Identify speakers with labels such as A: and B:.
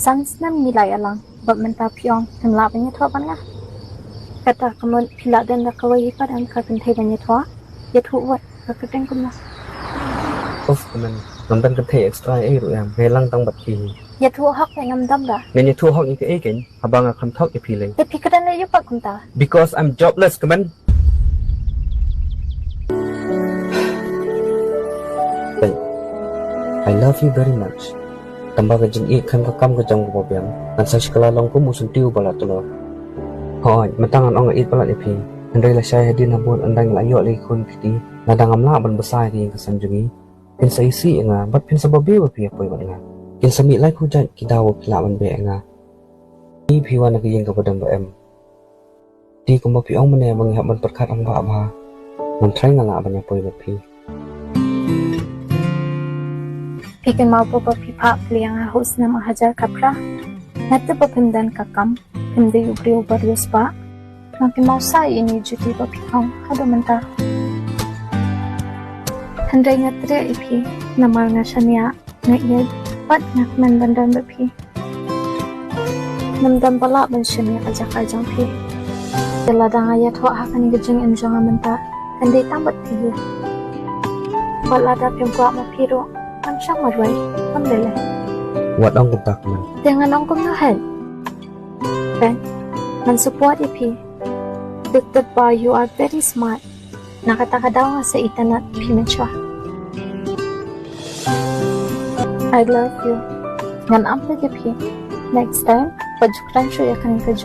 A: sans nam nilai alang bab menta piong hemla banya thwa ban nga kata kamun pila dan da kawai pa dan ka kynthei banya thwa ya thu wat ka kateng kumna
B: of kaman namdan kynthei extra ru am helang tang bat ki
A: ya thu hak ne ngam dam da
B: ne ni thu hok ni ke ken habanga kham thok ke phileng
A: te phikadan le yupak kumta
B: because I'm jobless kaman I love you very much tamba ka jin ik kham ka kam ka jang bo biam an sa skala long ko musun tiu bala tolo hoi matangan ong it bala epi andai la shai hadin habon andang la yo le khun piti nadang amla ban basai ki ka sanjungi pin sai si nga bat pin sababe wa pi poi ban nga kin sami lai khu jan ki dawo kila ban be nga ni phiwa na ki yeng ka badam ba em ti ko ma pi ong mane bang ha ban perkhat ang ba ba mun trai nga la ban ya poi ba pi
A: Pikin mau popo pipa liang haus na mahajar kapra. Nata pa pimdan kakam, pimde yubri ubar yuspa. Makin mau sa ini juti pa pikong hado menta. Handai ngatre ipi, namar nga shania, nga ieid, pat ngak man bandan bapi. Namdan bala ban shania ajak ajang pi. Daladang ayat ho hakan gajeng emjong amenta, handai tambat tiyo. Balada pimkwa mapiro. Ang siyang marway, ang lele.
B: What ang kutak man?
A: Dengan ang kumnahal. Ben, man support ipi. Dugtag pa, you are very smart. Nakataka daw nga sa itanat, pimensywa. I love you. Ngan ampag ipi. Next time, pajukran siya yakan ka